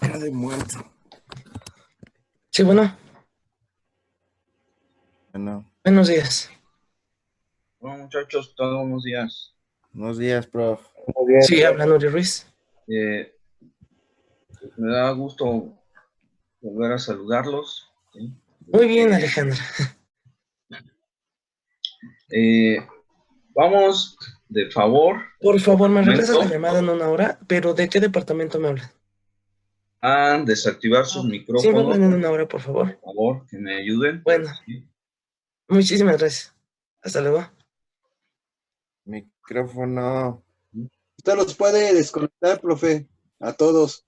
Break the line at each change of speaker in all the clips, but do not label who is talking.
Cara de muerto.
Sí, bueno,
Bueno,
buenos días.
Bueno, muchachos, todos buenos días.
buenos días, prof.
Sí, habla Nuri Ruiz.
Me da gusto volver a saludarlos. ¿Sí?
Muy bien, Alejandra.
Vamos, de favor,
Por favor, me regresas la
momento,
llamada en 1 hora, pero ¿de qué departamento me hablan?
a desactivar sus
Sí, me
micrófonos,
hablan en 1 hora, por favor.
por favor, que me ayuden.
Bueno,
¿Sí?
muchísimas gracias. Hasta luego.
Micrófono.
Usted los puede desconectar, profe, a todos.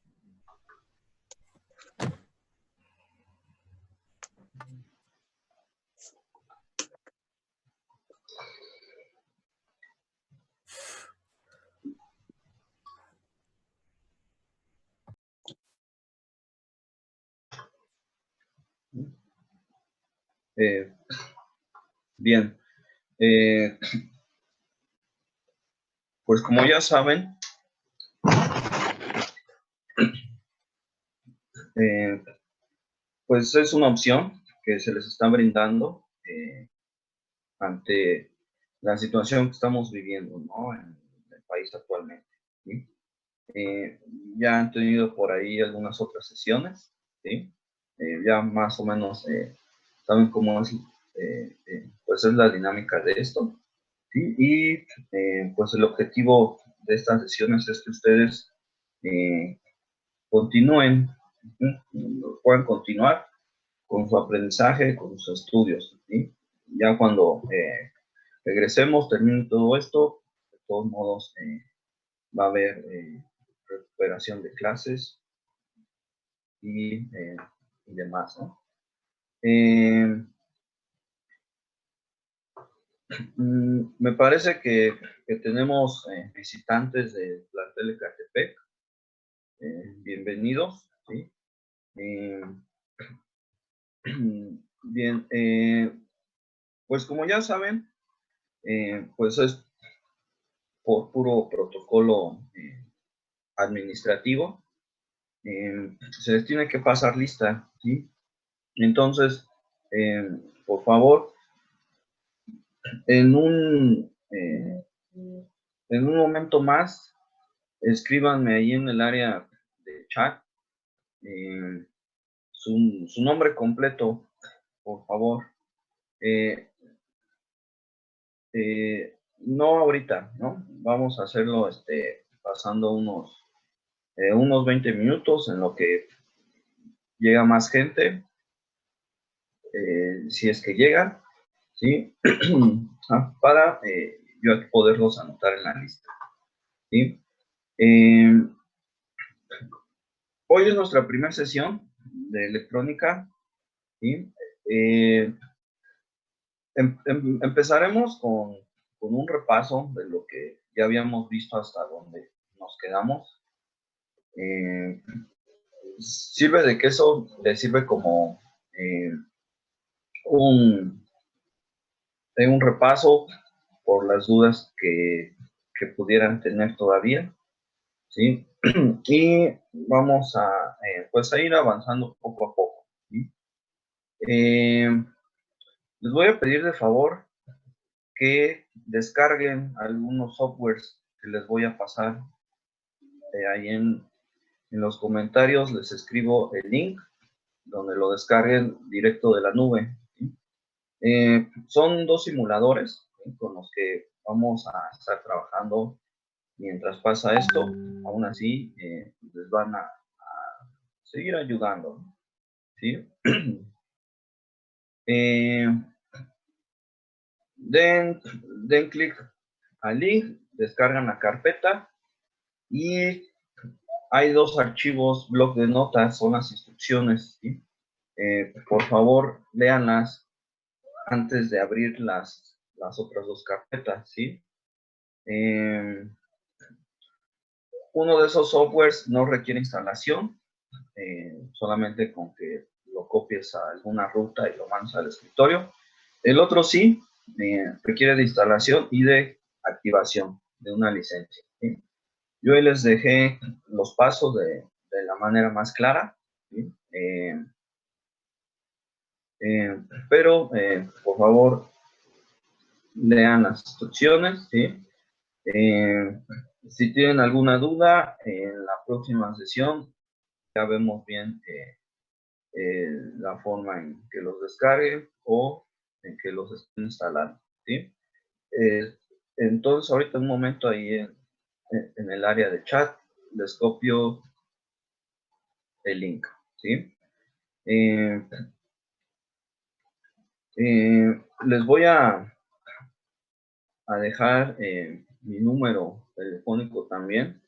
Bien. Pues como ya saben, pues es una opción que se les está brindando ante la situación que estamos viviendo, ¿no? En el país actualmente. ¿Sí? Ya han tenido por ahí algunas otras sesiones, ¿sí? Ya más o menos saben cómo es, pues es la dinámica de esto, ¿sí? Y pues el objetivo de estas sesiones es que ustedes continúen, puedan continuar con su aprendizaje, con sus estudios, ¿sí? Ya cuando regresemos, termine todo esto, de todos modos va a haber recuperación de clases y demás, ¿no? Me parece que tenemos visitantes de plantel Ecatepec. Bienvenidos, ¿sí? Bien, pues como ya saben, pues es por puro protocolo administrativo, se les tiene que pasar lista, ¿sí? Entonces, por favor, en un momento más, escríbanme ahí en el área de chat su nombre completo, por favor. No ahorita, ¿no? Vamos a hacerlo pasando unos 20 minutos en lo que llega más gente, si es que llega, ¿sí? Para yo poderlos anotar en la lista, ¿sí? Hoy es nuestra primera sesión de electrónica, ¿sí? Empezaremos con un repaso de lo que ya habíamos visto hasta donde nos quedamos. Sirve de que eso le sirve como un repaso por las dudas que pudieran tener todavía, ¿sí? Y vamos a, pues a ir avanzando poco a poco, ¿sí? Les voy a pedir de favor que descarguen algunos softwares que les voy a pasar. Ahí en los comentarios les escribo el link donde lo descarguen directo de la nube, ¿sí? Son 2 simuladores, ¿sí?, con los que vamos a estar trabajando mientras pasa esto. Aún así, les van a seguir ayudando, ¿sí? Den clic al link, descargan la carpeta y hay 2 archivos, bloc de notas, son las instrucciones, ¿sí? Por favor, léanlas antes de abrir las otras 2 carpetas, ¿sí? Uno de esos softwares no requiere instalación, solamente con que lo copies a alguna ruta y lo mandes al escritorio. El otro sí, requiere de instalación y de activación de una licencia, ¿sí? Yo ahí les dejé los pasos de la manera más clara, ¿sí? Pero por favor lean las instrucciones, ¿sí? Si tienen alguna duda, en la próxima sesión ya vemos bien la forma en que los descarguen o en que los estén instalando, ¿sí? Entonces ahorita un momento ahí en el área de chat les copio el link, ¿sí? Les voy a dejar mi número telefónico también.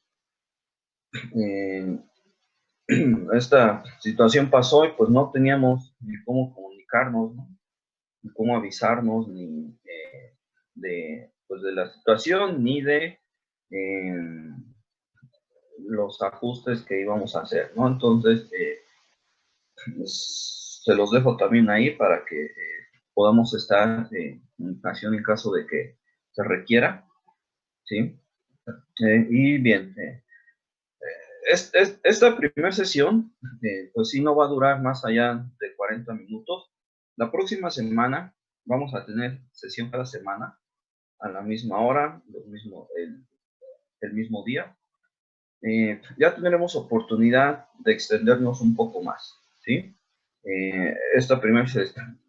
Esta situación pasó y pues no teníamos ni cómo comunicarnos, ¿no? Ni cómo avisarnos, ni pues de la situación, ni de los ajustes que íbamos a hacer, ¿no? Entonces, se los dejo también ahí para que podamos estar en comunicación en caso de que se requiera, ¿sí? Y bien, esta primera sesión, pues sí, no va a durar más allá de 40 minutos. La próxima semana vamos a tener sesión cada semana a la misma hora, el mismo día. Ya tendremos oportunidad de extendernos un poco más, ¿sí? Esta primera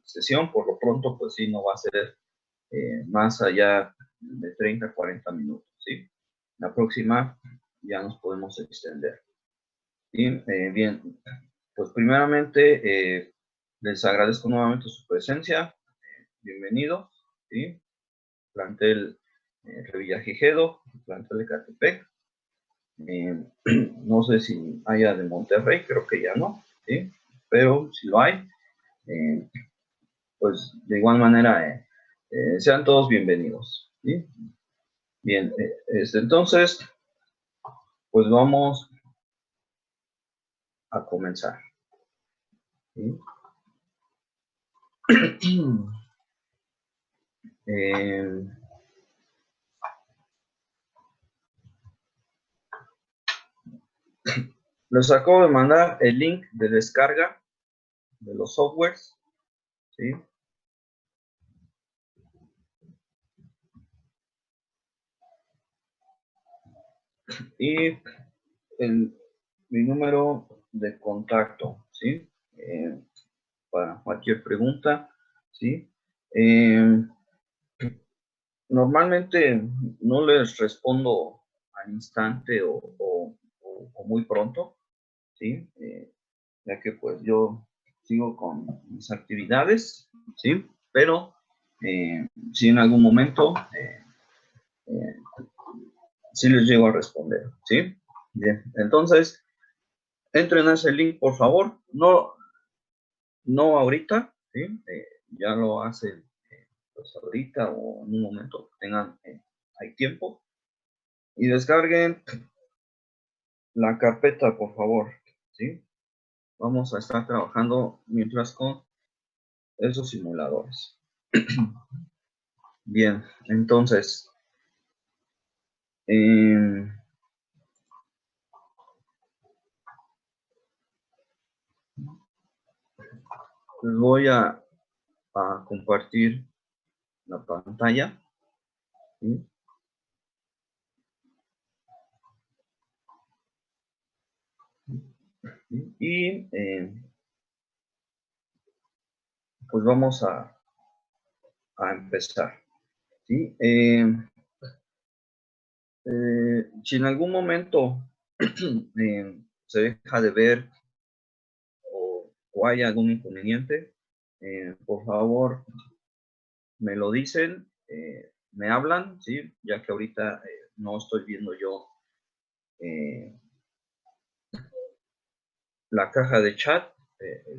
sesión, por lo pronto, pues sí, no va a ser más allá de 30, 40 minutos, ¿sí? La próxima ya nos podemos extender. ¿Sí? Bien, pues primeramente les agradezco nuevamente su presencia. Bienvenido, ¿sí? Plantel Revillagigedo, plantel de Catepec. No sé si haya de Monterrey, creo que ya no, ¿sí? Pero si lo hay, pues de igual manera sean todos bienvenidos, ¿sí? Bien, entonces, pues vamos a comenzar, ¿sí? Les acabo de mandar el link de descarga de los softwares, ¿sí? Y mi número de contacto, ¿sí? Para cualquier pregunta, ¿sí? Normalmente no les respondo al instante o muy pronto, ¿sí? Ya que pues yo sigo con mis actividades, ¿sí? Pero si en algún momento sí les llego a responder, ¿sí? Bien, entonces entren a ese link, por favor. No ahorita, ¿sí? Ya lo hacen pues ahorita o en un momento que tengan hay tiempo. Y descarguen la carpeta, por favor, ¿sí? Vamos a estar trabajando mientras con esos simuladores. Bien, entonces, les voy a compartir la pantalla, ¿sí? Y pues vamos a empezar, ¿sí? Si en algún momento se deja de ver o hay algún inconveniente, por favor me lo dicen, me hablan, ¿sí? Ya que ahorita no estoy viendo yo la caja de chat,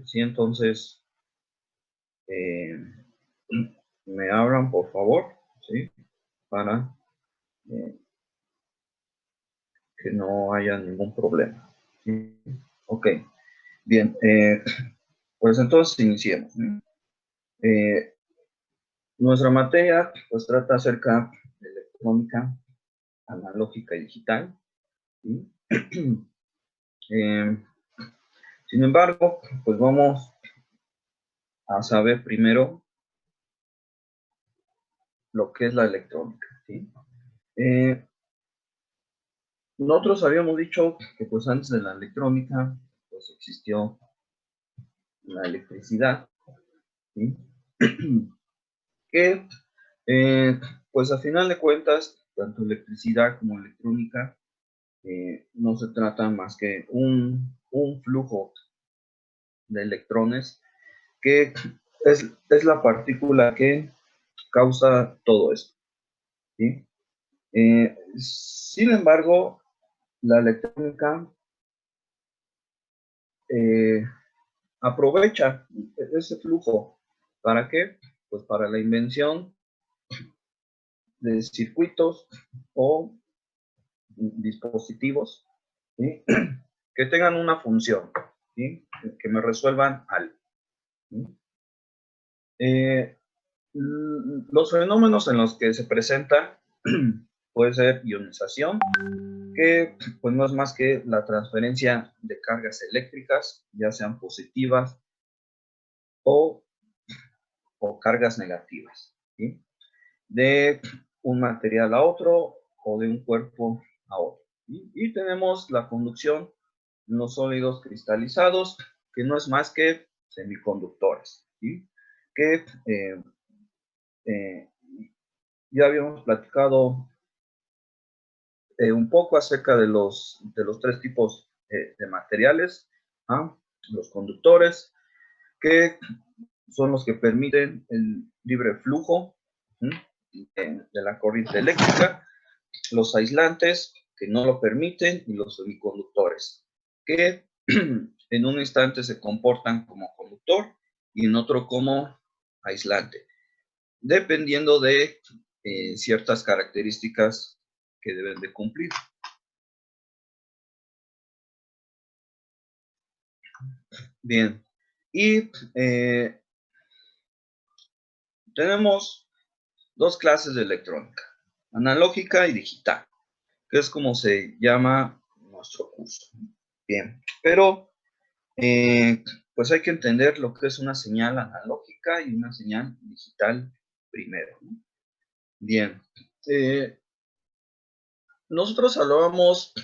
sí, entonces me hablan, por favor, ¿sí? Para haya ningún problema. ¿Sí? Ok, bien, pues entonces iniciemos. Nuestra materia pues trata acerca de electrónica analógica y digital. ¿Sí? Sin embargo, pues vamos a saber primero lo que es la electrónica. ¿Sí? Nosotros habíamos dicho que pues antes de la electrónica pues existió la electricidad, ¿sí? Que pues a final de cuentas tanto electricidad como electrónica no se trata más que un flujo de electrones que es la partícula que causa todo esto, ¿sí? Sin embargo, la electrónica aprovecha ese flujo. ¿Para qué? Pues para la invención de circuitos o dispositivos, ¿sí? Que tengan una función, ¿sí? Que me resuelvan algo, ¿sí? Los fenómenos en los que se presenta puede ser ionización, que pues no es más que la transferencia de cargas eléctricas, ya sean positivas o cargas negativas, ¿sí? De un material a otro o de un cuerpo a otro. Y tenemos la conducción en los sólidos cristalizados, que no es más que semiconductores, ¿sí? Que ya habíamos platicado un poco acerca de los tres tipos de materiales, ¿ah? Los conductores, que son los que permiten el libre flujo de la corriente eléctrica, los aislantes, que no lo permiten, y los semiconductores, que en un instante se comportan como conductor y en otro como aislante, dependiendo de ciertas características que deben de cumplir. Bien, y tenemos dos clases de electrónica, analógica y digital, que es como se llama nuestro curso. Bien, pero pues hay que entender lo que es una señal analógica y una señal digital primero, ¿no? Bien, nosotros hablábamos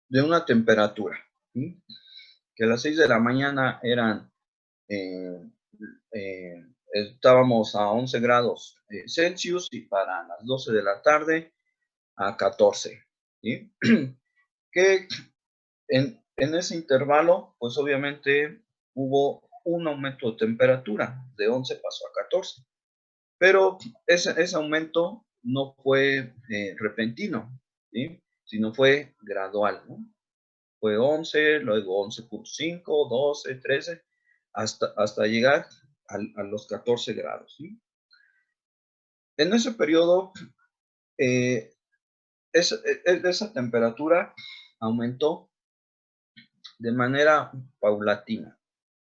de una temperatura, ¿sí? Que a las 6 de la mañana eran, estábamos a 11 grados Celsius y para las 12 de la tarde a 14, ¿sí? Que en ese intervalo, pues obviamente hubo un aumento de temperatura, de 11 pasó a 14, pero ese aumento no fue repentino, ¿sí? Sino fue gradual, ¿no? Fue 11, luego 11.5, 12, 13, hasta llegar a los 14 grados, ¿sí? En ese periodo, esa temperatura aumentó de manera paulatina,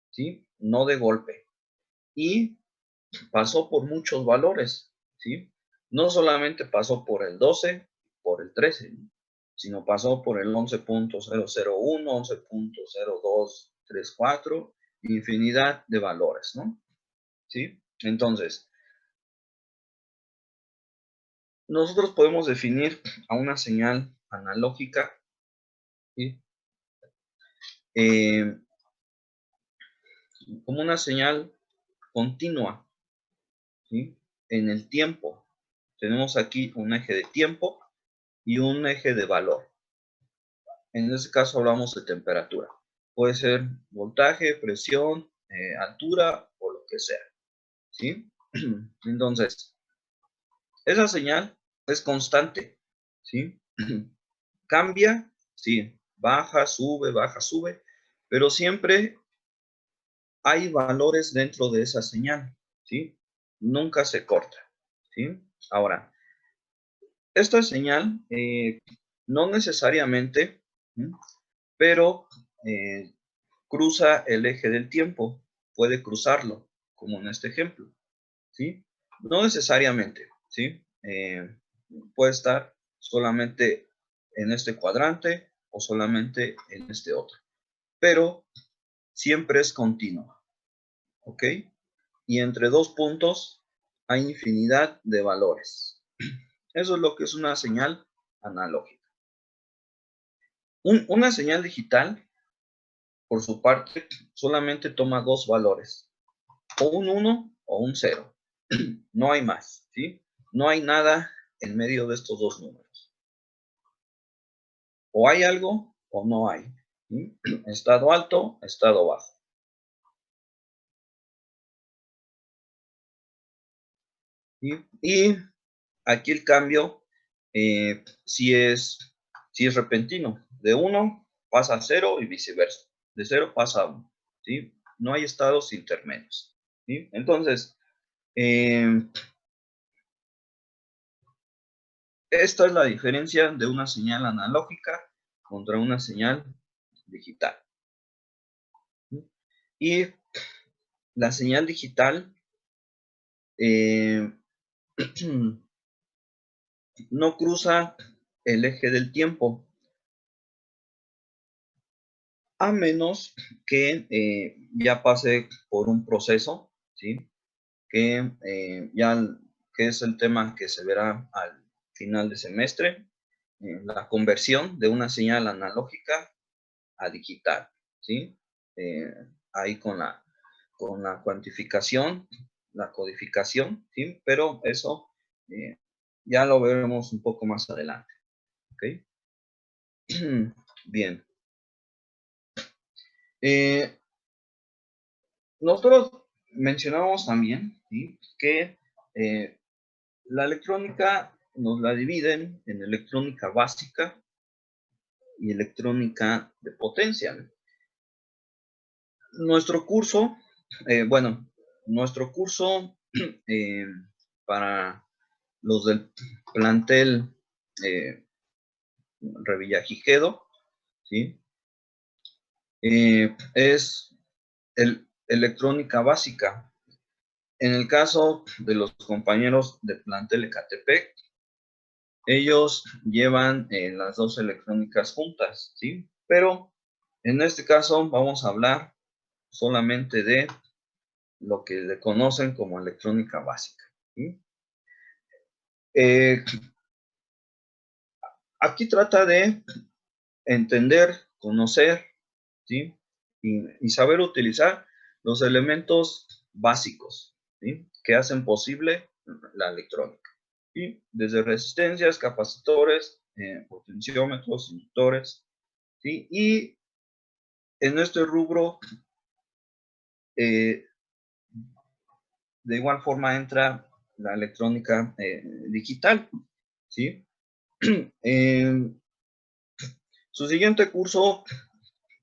¿sí? No de golpe. Y pasó por muchos valores, ¿sí? No solamente pasó por el 12, por el 13, ¿no? Sino pasó por el 11.001, 11.0234, infinidad de valores, ¿no? ¿Sí? Entonces, nosotros podemos definir a una señal analógica, ¿sí? Como una señal continua, ¿sí? En el tiempo. Tenemos aquí un eje de tiempo y un eje de valor. En este caso hablamos de temperatura. Puede ser voltaje, presión, altura o lo que sea, ¿sí? Entonces, esa señal es constante, ¿sí? Cambia, sí, baja, sube, pero siempre hay valores dentro de esa señal, ¿sí? Nunca se corta, ¿sí? Ahora, esta señal no necesariamente pero cruza el eje del tiempo, puede cruzarlo, como en este ejemplo, ¿sí? No necesariamente, ¿sí? Puede estar solamente en este cuadrante o solamente en este otro, pero siempre es continua, ¿ok? Y entre dos puntos hay infinidad de valores. Eso es lo que es una señal analógica. Una señal digital, por su parte, solamente toma dos valores, o un 1 o un 0. No hay más, ¿sí? No hay nada en medio de estos dos números. O hay algo o no hay, ¿sí? Estado alto, estado bajo. Y aquí el cambio sí es repentino. De 1 pasa a 0 y viceversa. De 0 pasa a 1, ¿sí? No hay estados intermedios, ¿sí? Entonces, esta es la diferencia de una señal analógica contra una señal digital. Y la señal digital no cruza el eje del tiempo, a menos que ya pase por un proceso, ¿sí? Que es el tema que se verá al final de semestre, la conversión de una señal analógica a digital, ¿sí? Ahí con la cuantificación, la codificación, ¿sí? Pero eso ya lo veremos un poco más adelante, ¿ok? Bien. Nosotros mencionamos también, ¿sí? Que la electrónica nos la dividen en electrónica básica y electrónica de potencia. Nuestro curso, nuestro curso para los del plantel Revillagigedo, ¿sí? Es electrónica básica. En el caso de los compañeros de plantel Ecatepec, ellos llevan las dos electrónicas juntas, ¿sí? Pero en este caso vamos a hablar solamente de lo que le conocen como electrónica básica, ¿sí? Aquí trata de entender, conocer, ¿sí? Y saber utilizar los elementos básicos, ¿sí? Que hacen posible la electrónica, ¿sí? Desde resistencias, capacitores, potenciómetros, inductores, ¿sí? Y en este rubro, de igual forma entra la electrónica digital, ¿sí? Su siguiente curso,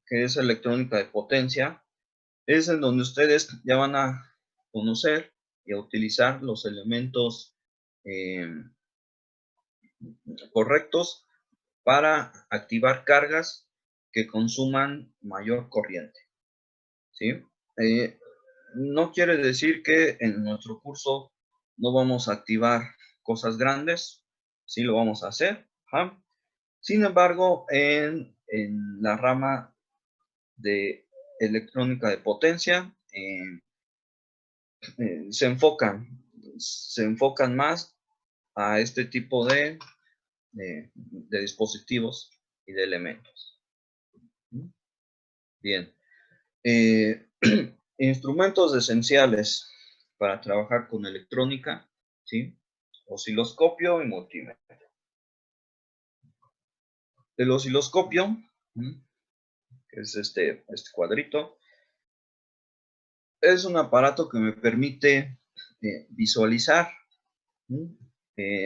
que es electrónica de potencia, es en donde ustedes ya van a conocer y a utilizar los elementos correctos para activar cargas que consuman mayor corriente, ¿sí? No quiere decir que en nuestro curso no vamos a activar cosas grandes, sí lo vamos a hacer. ¿Ja? Sin embargo, en la rama de electrónica de potencia, se enfocan más a este tipo de dispositivos y de elementos. Bien. Instrumentos esenciales para trabajar con electrónica, ¿sí? Osciloscopio y multímetro. El osciloscopio, que es este cuadrito, es un aparato que me permite visualizar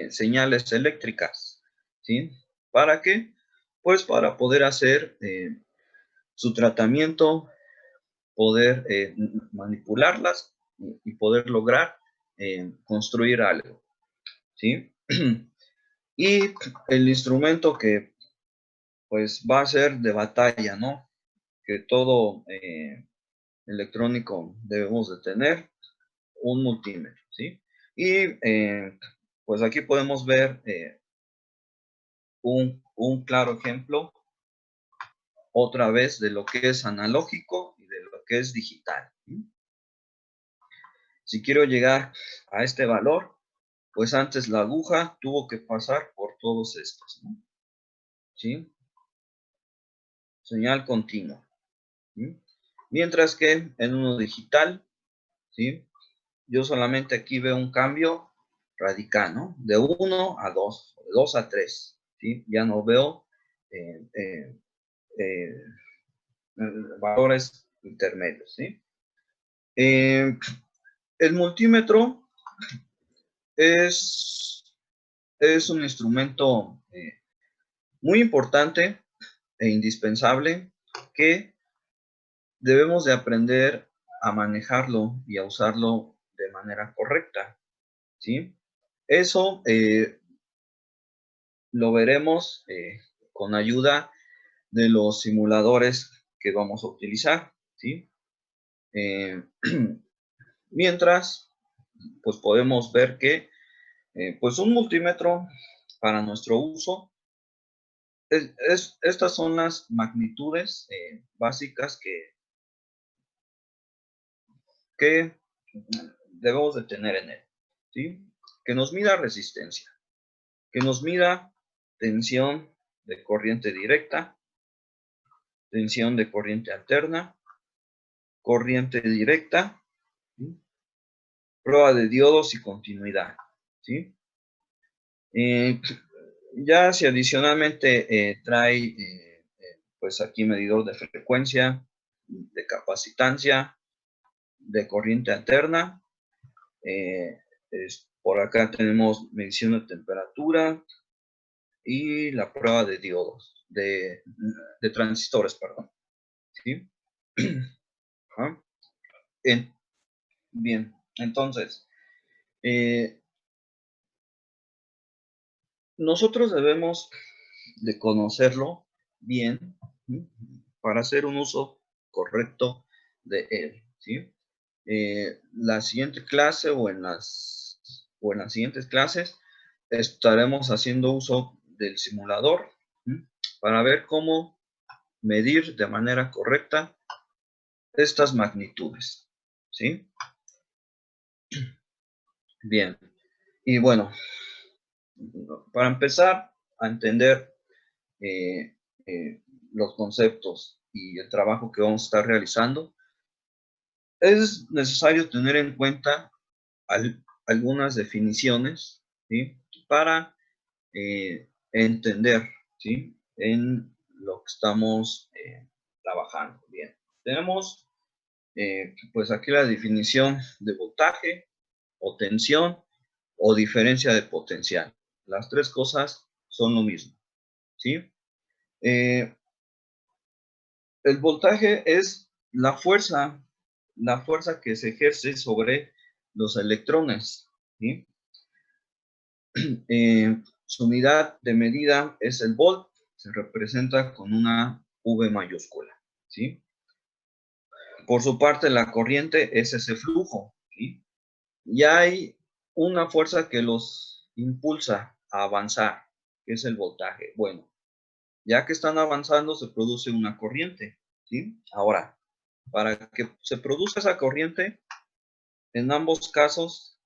señales eléctricas, ¿sí? ¿Para qué? Pues para poder hacer su tratamiento, poder manipularlas y poder lograr construir algo, ¿sí? Y el instrumento que pues va a ser de batalla, ¿no? Que todo electrónico debemos de tener un multímetro, ¿sí? Y pues aquí podemos ver un claro ejemplo otra vez de lo que es analógico y de lo que es digital, ¿sí? Si quiero llegar a este valor, pues antes la aguja tuvo que pasar por todos estos, ¿no? ¿Sí? Señal continua, ¿sí? Mientras que en uno digital, ¿sí? Yo solamente aquí veo un cambio radical, ¿no? De 1 a 2, de 2 a 3, ¿sí? Ya no veo eh, valores intermedios, ¿sí? El multímetro es un instrumento muy importante e indispensable que debemos de aprender a manejarlo y a usarlo de manera correcta, ¿sí? Eso lo veremos con ayuda de los simuladores que vamos a utilizar, ¿sí? Mientras, pues podemos ver que pues un multímetro para nuestro uso, estas son las magnitudes básicas que debemos de tener en él, ¿sí? Que nos mida resistencia, que nos mida tensión de corriente directa, tensión de corriente alterna, corriente directa, ¿sí? Prueba de diodos y continuidad, ¿sí? Ya si adicionalmente trae pues aquí medidor de frecuencia, de capacitancia, de corriente alterna, por acá tenemos medición de temperatura y la prueba de diodos, de transistores, perdón, ¿sí? Bien, entonces, nosotros debemos de conocerlo bien, ¿sí? Para hacer un uso correcto de él, ¿sí? La siguiente clase o en las siguientes clases estaremos haciendo uso del simulador, ¿sí? Para ver cómo medir de manera correcta estas magnitudes, ¿sí? Bien, y bueno, para empezar a entender los conceptos y el trabajo que vamos a estar realizando, es necesario tener en cuenta algunas definiciones, ¿sí? Para entender, ¿sí? En lo que estamos trabajando. Bien, tenemos pues aquí la definición de voltaje o tensión o diferencia de potencial. Las tres cosas son lo mismo, ¿sí? El voltaje es la fuerza que se ejerce sobre los electrones, ¿sí? Su unidad de medida es el volt, se representa con una V mayúscula, ¿sí? Por su parte, la corriente es ese flujo, ¿sí? Y hay una fuerza que los impulsa a avanzar, que es el voltaje. Bueno, ya que están avanzando, se produce una corriente, ¿sí? Ahora, para que se produzca esa corriente, en ambos casos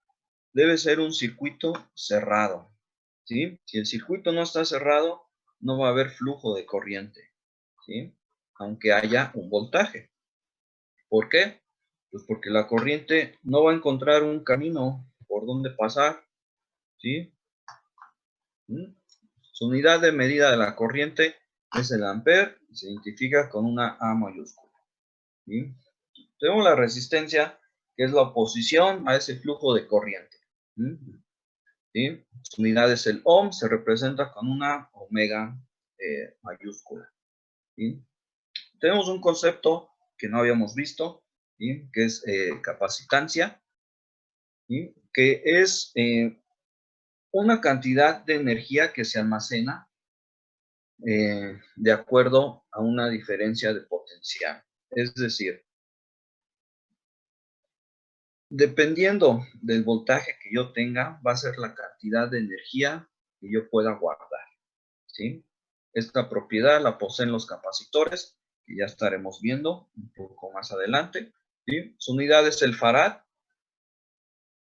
debe ser un circuito cerrado, ¿sí? Si el circuito no está cerrado, no va a haber flujo de corriente, ¿sí? Aunque haya un voltaje. ¿Por qué? Pues porque la corriente no va a encontrar un camino por donde pasar, ¿sí? Su unidad de medida de la corriente es el ampere y se identifica con una A mayúscula, ¿sí? Tenemos la resistencia, que es la oposición a ese flujo de corriente, ¿sí? Su unidad es el ohm, se representa con una omega mayúscula, ¿sí? Tenemos un concepto que no habíamos visto, ¿sí? Que es capacitancia, ¿sí? Que es una cantidad de energía que se almacena de acuerdo a una diferencia de potencial. Es decir, dependiendo del voltaje que yo tenga, va a ser la cantidad de energía que yo pueda guardar, ¿sí? Esta propiedad la poseen los capacitores, que ya estaremos viendo un poco más adelante, ¿sí? Su unidad es el farad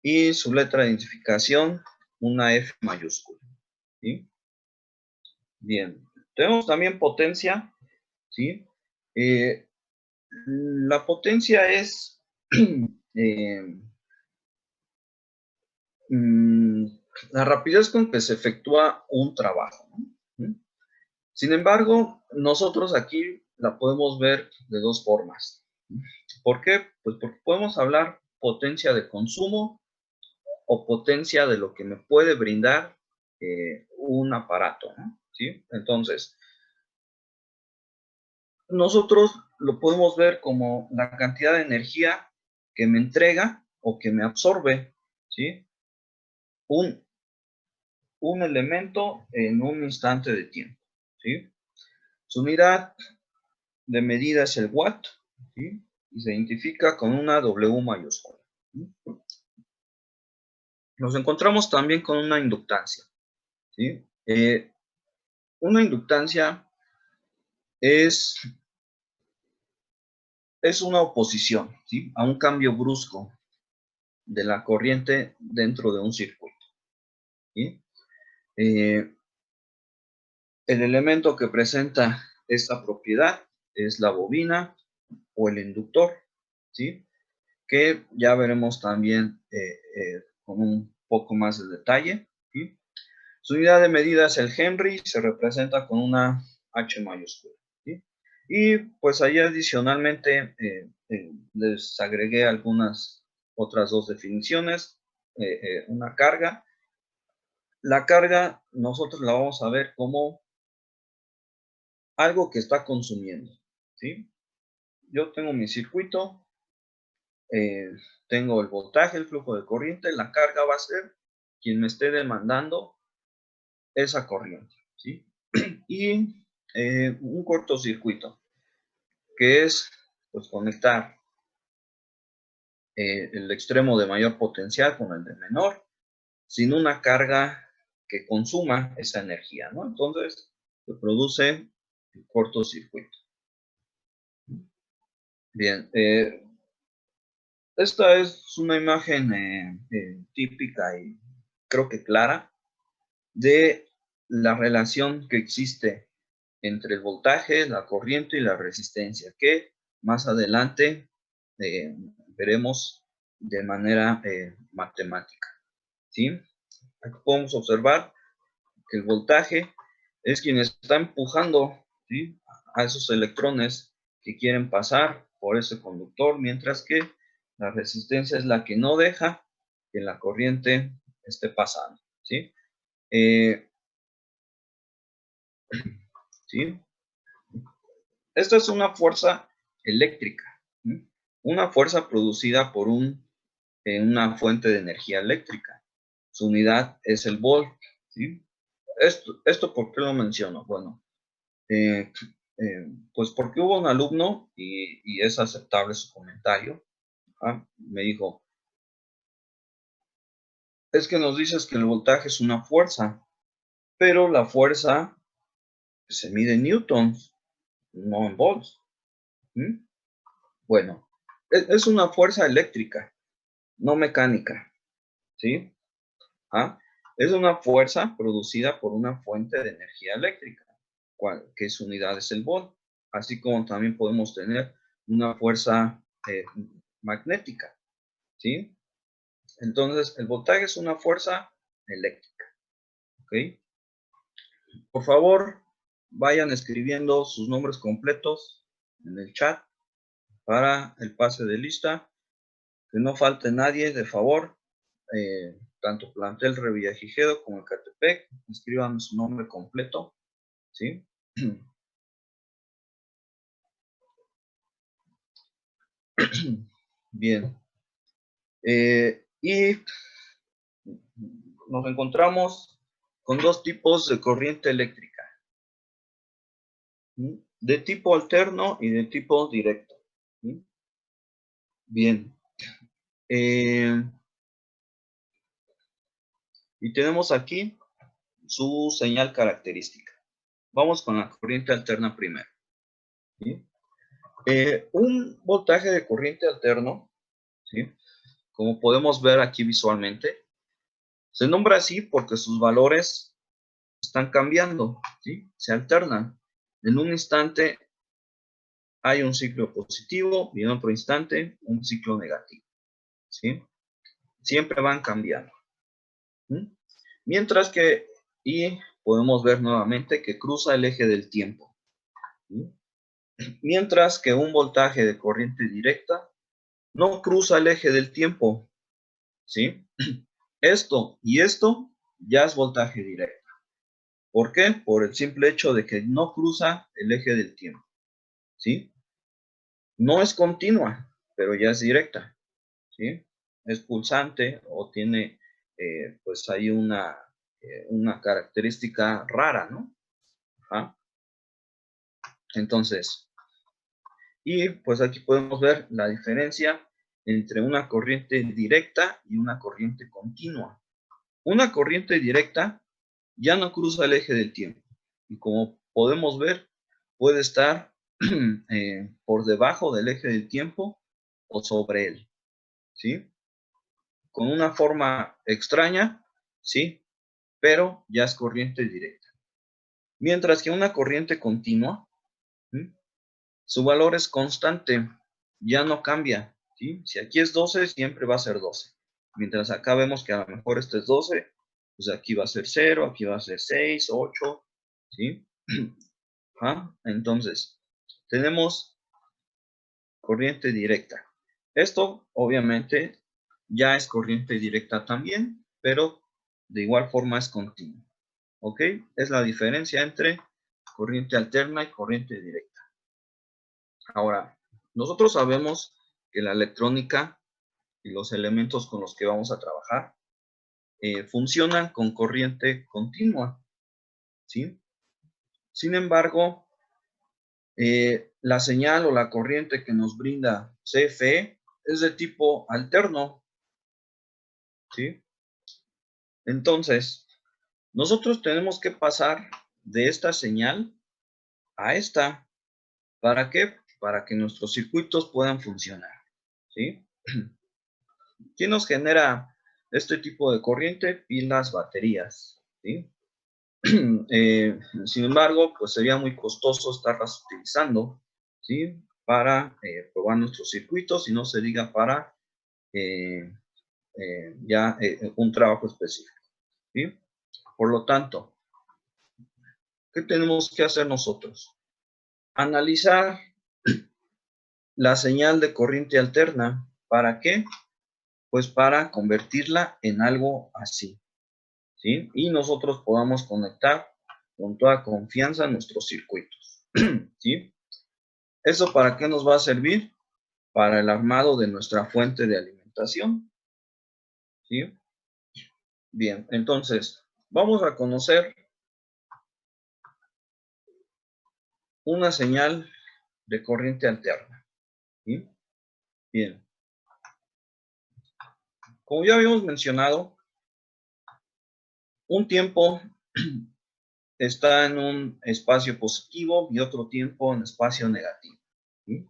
y su letra de identificación, una F mayúscula, ¿sí? Bien, tenemos también potencia, ¿sí? La potencia es la rapidez con que se efectúa un trabajo, ¿no? Sin embargo, nosotros aquí la podemos ver de dos formas. ¿Por qué? Pues porque podemos hablar potencia de consumo o potencia de lo que me puede brindar un aparato, ¿no? ¿Sí? Entonces, nosotros lo podemos ver como la cantidad de energía que me entrega o que me absorbe, ¿sí? Un elemento en un instante de tiempo, ¿sí? Su unidad de medida es el watt, ¿sí? Y se identifica con una W mayúscula, ¿sí? Nos encontramos también con una inductancia, ¿sí? Una inductancia es una oposición, ¿sí? A un cambio brusco de la corriente dentro de un circuito, ¿sí? El elemento que presenta esta propiedad es la bobina o el inductor, ¿sí? Que ya veremos también con un poco más de detalle, ¿sí? Su unidad de medida es el Henry, se representa con una H mayúscula, ¿sí? Y pues ahí adicionalmente les agregué algunas otras dos definiciones, una carga. La carga nosotros la vamos a ver como algo que está consumiendo, ¿sí? Yo tengo mi circuito, tengo el voltaje, el flujo de corriente, la carga va a ser quien me esté demandando esa corriente, ¿sí? Y un cortocircuito, que es pues conectar el extremo de mayor potencial con el de menor, sin una carga que consuma esa energía, ¿no? Entonces se produce el cortocircuito. Bien, esta es una imagen típica y creo que clara de la relación que existe entre el voltaje, la corriente y la resistencia, que más adelante veremos de manera matemática, ¿sí? Aquí podemos observar que el voltaje es quien está empujando, ¿sí?, a esos electrones que quieren pasar por ese conductor, mientras que la resistencia es la que no deja que la corriente esté pasando, ¿sí? ¿Sí? Esta es una fuerza eléctrica, ¿sí? Una fuerza producida por una fuente de energía eléctrica. Su unidad es el volt, ¿sí? ¿Esto por qué lo menciono? Bueno, pues porque hubo un alumno, y es aceptable su comentario, me dijo, es que nos dices que el voltaje es una fuerza, pero la fuerza se mide en newtons, no en volts. ¿Mm? Bueno, es una fuerza eléctrica, no mecánica, ¿sí? Es una fuerza producida por una fuente de energía eléctrica, que su unidad es el volt, así como también podemos tener una fuerza magnética, ¿sí? Entonces, el voltaje es una fuerza eléctrica, ¿ok? Por favor, vayan escribiendo sus nombres completos en el chat para el pase de lista, que no falte nadie, de favor. Tanto plantel Revillagigedo como Ecatepec, escriban su nombre completo, ¿sí? Bien. Y nos encontramos con dos tipos de corriente eléctrica. de tipo alterno y de tipo directo. Bien. Y tenemos aquí su señal característica. Vamos con la corriente alterna primero. ¿Sí? Un voltaje de corriente alterno, ¿sí? Como podemos ver aquí visualmente, se nombra así porque sus valores están cambiando, ¿sí? Se alternan. En un instante hay un ciclo positivo y en otro instante un ciclo negativo, ¿sí? Siempre van cambiando. Mientras que, y podemos ver nuevamente que cruza el eje del tiempo. ¿Sí? Mientras que un voltaje de corriente directa no cruza el eje del tiempo. ¿Sí? Esto y esto ya es voltaje directo. ¿Por qué? Por el simple hecho de que no cruza el eje del tiempo. ¿Sí? No es continua, pero ya es directa. ¿Sí? Es pulsante o tiene pues ahí una característica rara, ¿no? Ajá. Entonces, y pues aquí podemos ver la diferencia entre una corriente directa y una corriente continua. Una corriente directa ya no cruza el eje del tiempo y como podemos ver puede estar por debajo del eje del tiempo o sobre él, ¿sí? Con una forma extraña, ¿sí? Pero ya es corriente directa. Mientras que una corriente continua, ¿sí? Su valor es constante, ya no cambia, ¿sí? Si aquí es 12, siempre va a ser 12. Mientras acá vemos que a lo mejor este es 12, pues aquí va a ser 0, aquí va a ser 6, 8, ¿sí? ¿Ah? Entonces, tenemos corriente directa. Esto, obviamente, ya es corriente directa también, pero de igual forma es continua. ¿Ok? Es la diferencia entre corriente alterna y corriente directa. Ahora, nosotros sabemos que la electrónica y los elementos con los que vamos a trabajar funcionan con corriente continua, ¿sí? Sin embargo, la señal o la corriente que nos brinda CFE es de tipo alterno, ¿sí? Entonces, nosotros tenemos que pasar de esta señal a esta. ¿Para qué? Para que nuestros circuitos puedan funcionar, ¿sí? ¿Quién nos genera este tipo de corriente? Pilas, baterías, ¿sí? Sin embargo, pues sería muy costoso estarlas utilizando, ¿sí? Para probar nuestros circuitos y no se diga para un trabajo específico, ¿sí? Por lo tanto, ¿qué tenemos que hacer nosotros? Analizar la señal de corriente alterna. ¿Para qué? Pues para convertirla en algo así, ¿sí? Y nosotros podamos conectar con toda confianza nuestros circuitos, ¿sí? ¿Eso para qué nos va a servir? Para el armado de nuestra fuente de alimentación, ¿sí? Bien, entonces, vamos a conocer una señal de corriente alterna, ¿sí? Bien. Como ya habíamos mencionado, un tiempo está en un espacio positivo y otro tiempo en espacio negativo, ¿sí?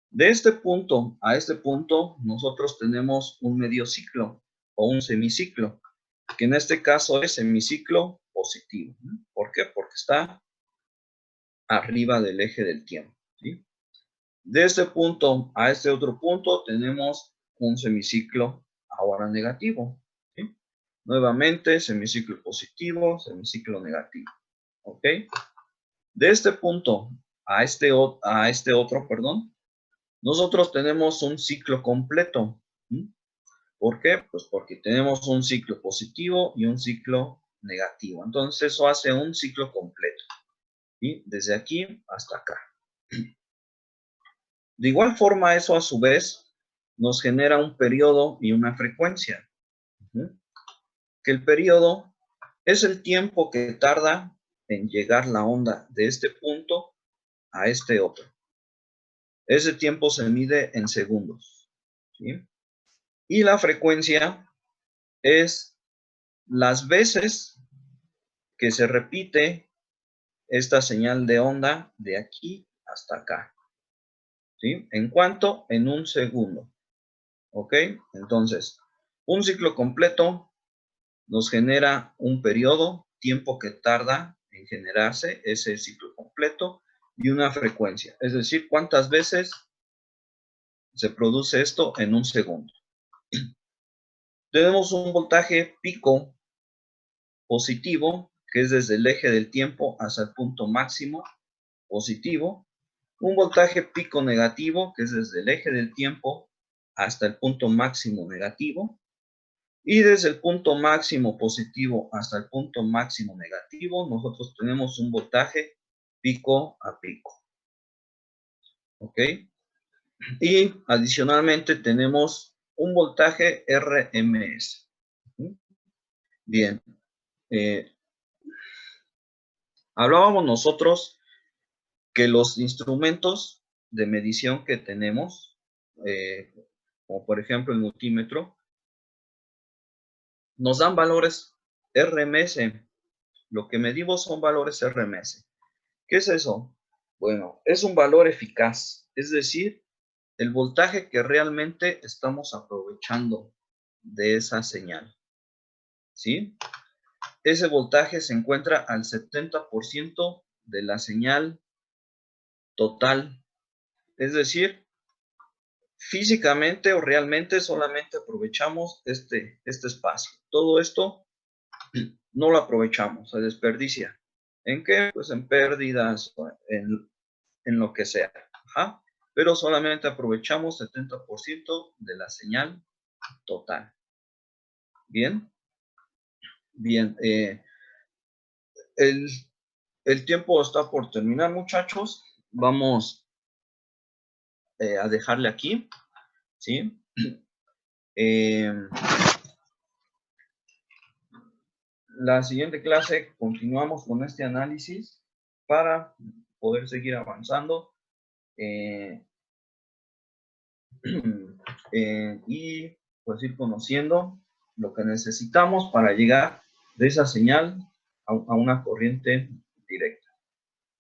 De este punto a este punto, nosotros tenemos un medio ciclo o un semiciclo, que en este caso es semiciclo positivo. ¿Por qué? Porque está arriba del eje del tiempo, ¿sí? De este punto a este otro punto tenemos un semiciclo ahora negativo, ¿sí? Nuevamente, semiciclo positivo, semiciclo negativo, ¿ok? De este punto a este otro, perdón, nosotros tenemos un ciclo completo. ¿Sí? ¿Por qué? Pues porque tenemos un ciclo positivo y un ciclo negativo. Entonces eso hace un ciclo completo. ¿Sí? Desde aquí hasta acá. De igual forma, eso a su vez nos genera un periodo y una frecuencia. ¿Sí? Que el periodo es el tiempo que tarda en llegar la onda de este punto a este otro. Ese tiempo se mide en segundos, ¿sí? Y la frecuencia es las veces que se repite esta señal de onda de aquí hasta acá, ¿sí? ¿En cuánto? En un segundo, ¿ok? Entonces, un ciclo completo nos genera un periodo, tiempo que tarda en generarse ese ciclo completo, y una frecuencia, es decir, cuántas veces se produce esto en un segundo. Tenemos un voltaje pico positivo, que es desde el eje del tiempo hasta el punto máximo positivo. Un voltaje pico negativo, que es desde el eje del tiempo hasta el punto máximo negativo. Y desde el punto máximo positivo hasta el punto máximo negativo, nosotros tenemos un voltaje pico a pico. ¿Ok? Y adicionalmente tenemos un voltaje RMS. Bien. Hablábamos nosotros que los instrumentos de medición que tenemos, como por ejemplo el multímetro, nos dan valores RMS. Lo que medimos son valores RMS. ¿Qué es eso? Bueno, es un valor eficaz, es decir, el voltaje que realmente estamos aprovechando de esa señal, ¿sí? Ese voltaje se encuentra al 70% de la señal total, es decir, físicamente o realmente solamente aprovechamos este espacio. Todo esto no lo aprovechamos, se desperdicia. ¿En qué? Pues en pérdidas, en lo que sea. Ajá. Pero solamente aprovechamos 70% de la señal total. Bien. Bien. El tiempo está por terminar, muchachos. Vamos a dejarle aquí. ¿Sí? La siguiente clase continuamos con este análisis para poder seguir avanzando y pues ir conociendo lo que necesitamos para llegar de esa señal a una corriente directa,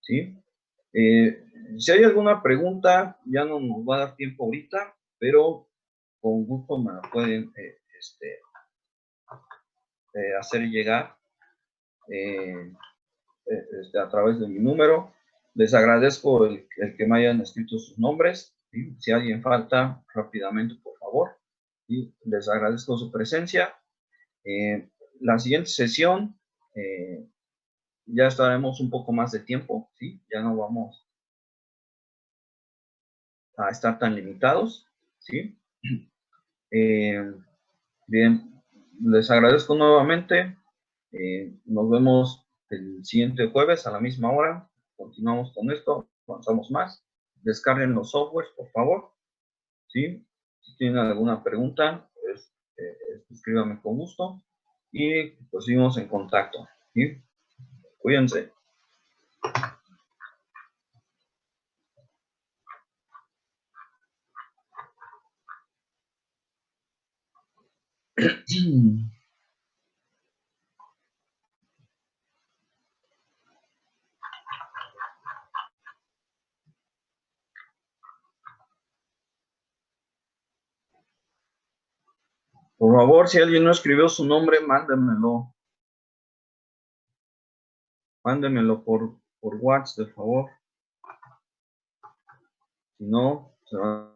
¿sí? Si hay alguna pregunta, ya no nos va a dar tiempo ahorita, pero con gusto me la pueden hacer llegar a través de mi número. Les agradezco el que me hayan escrito sus nombres, ¿sí? Si alguien falta, rápidamente, por favor. Y les agradezco su presencia. La siguiente sesión, ya estaremos un poco más de tiempo, ¿sí? Ya no vamos a estar tan limitados, ¿sí? Bien, les agradezco nuevamente. Nos vemos el siguiente jueves a la misma hora. Continuamos con esto, avanzamos más. Descarguen los softwares, por favor. ¿Sí? Si tienen alguna pregunta, pues, escríbanme con gusto. Y pues seguimos en contacto. ¿Sí? Cuídense. Por favor, si alguien no escribió su nombre, mándemelo. Mándemelo por WhatsApp, de favor. Si no, se va